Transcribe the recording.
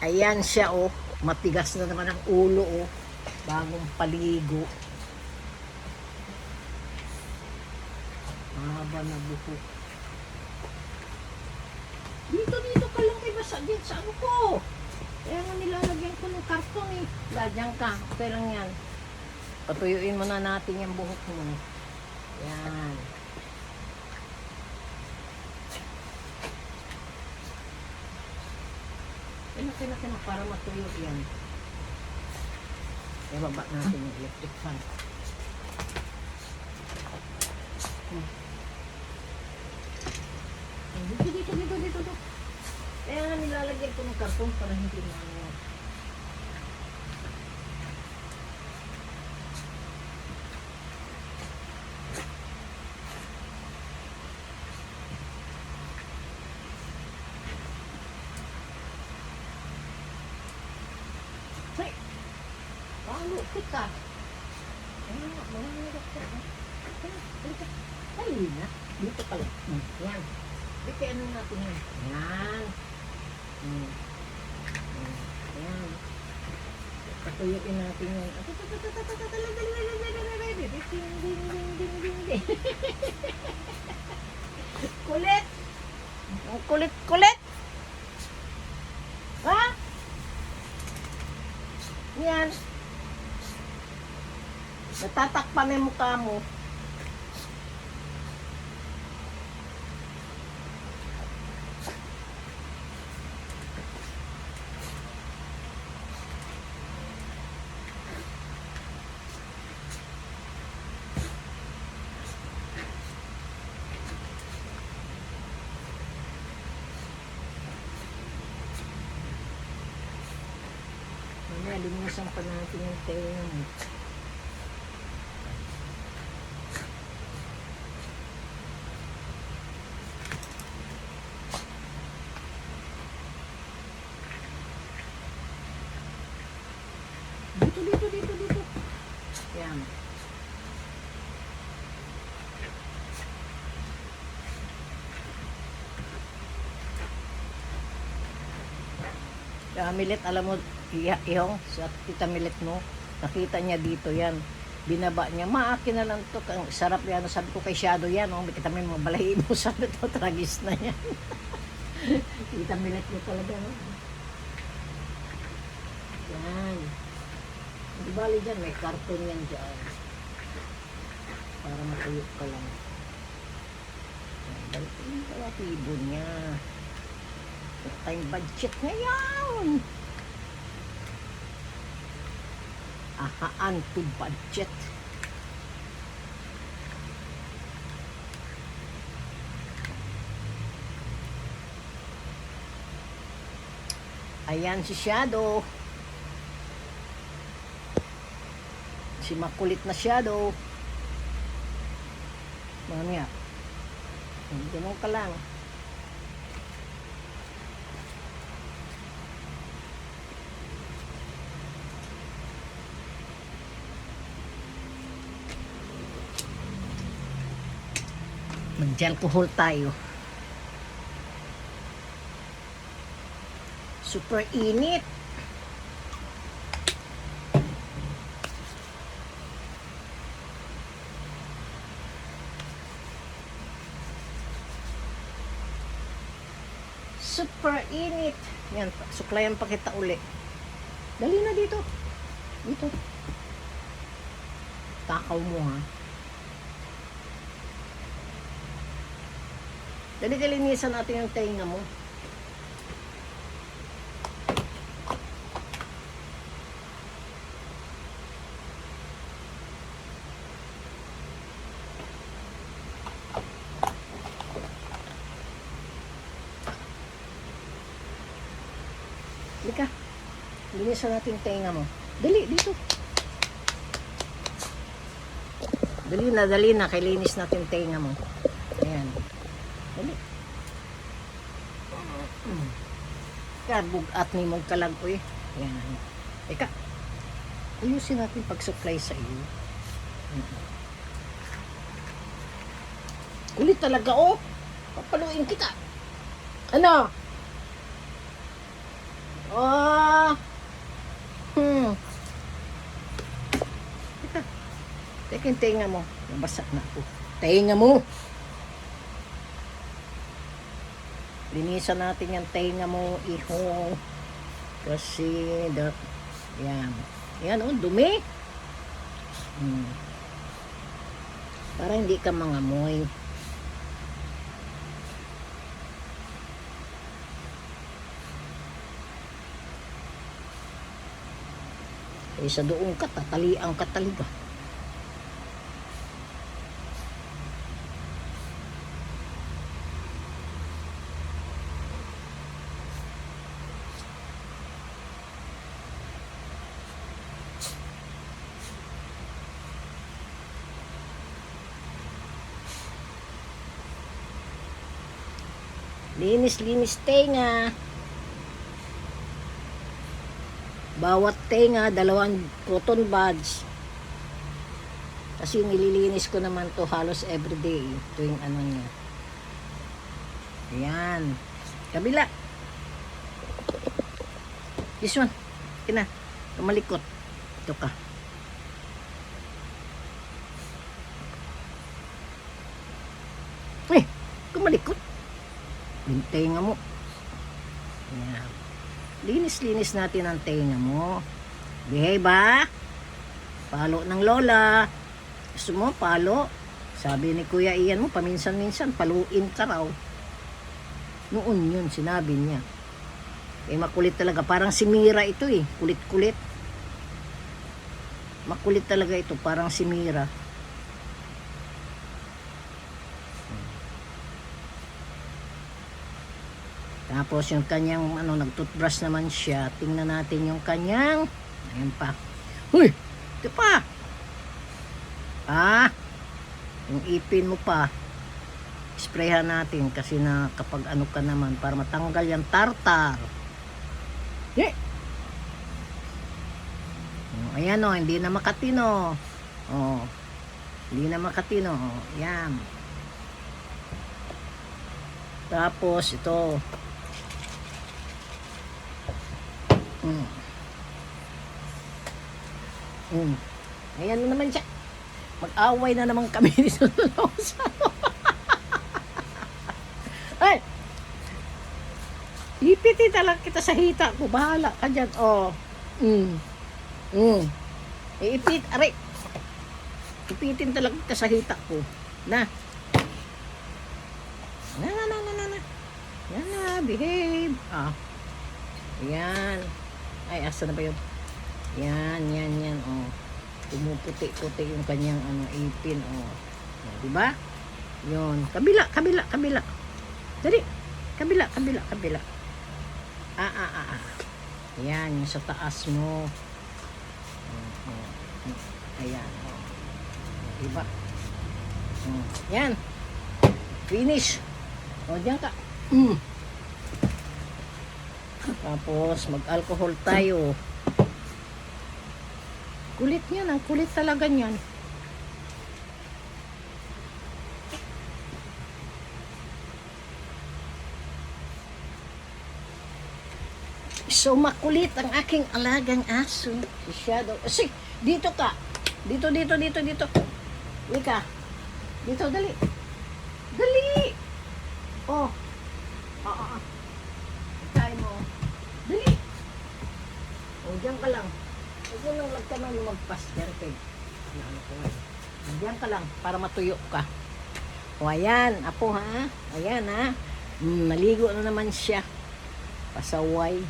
Ayan siya, oh. Matigas na naman ang ulo, oh. Bagong paligo. Mahaba na buhok. Dito ka lang, may basa din sa ano ko. Kaya nga nilalagyan ko ng karton, eh. Ladyan ka. Okay lang yan. Patuyuin muna natin yung buhok mo. Yan. Kaya para matuyo yan. Ibaba natin yung electric fan. Dito. Kaya nga nilalagyan ko ng karton para hindi na ano. Hey! Paano kita? Ayun nga, manginginig ka. Ay, na. Dito pala. Yan. Dito ano natin yan. Yan. Yan. Patuyuin natin yan. Kulit! Kulit! Ha? Yan. Natatakpan yung mukha mo. Mamaya, linisan pa natin yung tenga mo. Dito. Yan. Milet, alam mo, ihong sa tita Milet mo, nakita niya dito yan. Binaba niya, maakin na lang to. Ang sarap yan. Sabi ko kay Shadow yan. Oh, kita mo yung mga balahibo. Sabi to, tragis na yan. Tita Milet mo talaga. No? Yan. Di bali dyan, may karton yan dyan. Para matuyo ka lang. Balik yung balahibo niya. Ito yung budget ngayon. Ahaan to budget. Ayan si Shadow. Si makulit na Shadow. Mamaya. Hindi mo ka lang. Mag-alcohol tayo. Super init. Super init. Yan, suklayan pa kita uli. Dali na dito. Dito. Takaw mo ha. Dali linisan natin yung tenga mo. Halika. Linisan natin yung tenga mo. Dali, dito. Dali na. Kailinis natin yung tenga mo. Ayan. Dali. Bugat ni mong kalag ko eh. Yan. Eka. Ayusin natin pag-supply sa iyo. Kulit talaga oh. Papaluin kita. Ano? Oh. Teka. Teka yung tenga mo. Nabasa na ako. Tenga mo. Linisan natin yung tenga mo, iho. Kasi, yan. Yan, oh, dumi. Para hindi ka mangamoy. Eh, sa doon ka, tatalian ka talaga. Linis-linis tenga. Bawat tenga, 2 cotton buds. Kasi nililinis ko naman to halos everyday. Tuwing ano niya. Ayan. Kabila. This one. Kina. Tumalikot. Ito ka. Kumalikot. Yung tenga mo. Ayan. Linis-linis natin ang tenga mo. Behave ba? Palo ng lola. Gusto mo palo? Sabi ni Kuya Ian mo, paminsan-minsan, paluin ka raw. Noon yun, sinabi niya. Eh, makulit talaga. Parang si Mira ito eh. Kulit-kulit. Makulit talaga ito. Parang si Mira. Tapos yung kanyang nagtoothbrush naman siya. Tingnan natin yung kanyang. Ayan pa. Huy! Ito pa. Yung ipin mo pa. Sprayhan natin kasi na kapag ano ka naman para matanggal yung tartar. Ayan o, hindi na makatino. Hindi na makatino. Yan. Tapos ito. Ayan na naman siya. Mag-away na naman kami dito sa ay! Ipitin talaga kita sa hita ko. Bahala ka dyan. Iipit. Aray. Ipitin talaga kita sa hita ko. Na. Yan na. Behave. Ayan. Ay, asa na ba yun? Yan. Pumuputi-puti yung kanyang ipin. Diba? Yun. Kabila. Dali. Kabila. Ayan, yung sa taas mo. Ayan. Diba? Yan. Finish. Diyan ka. Tapos, mag-alcohol tayo. Kulit niyan. Ang kulit talaga niyan. So, makulit ang aking alagang aso. Si Shadow. Dito ka. Dito. Lika. Dito, dali. Tayo mo. Dali. Diyan ka lang. Huwag mo nang magtanong lumagpas. Diyan ka lang para matuyo ka. Ayan. Apo ha. Ayan ha. Naligo na naman siya. Pasaway.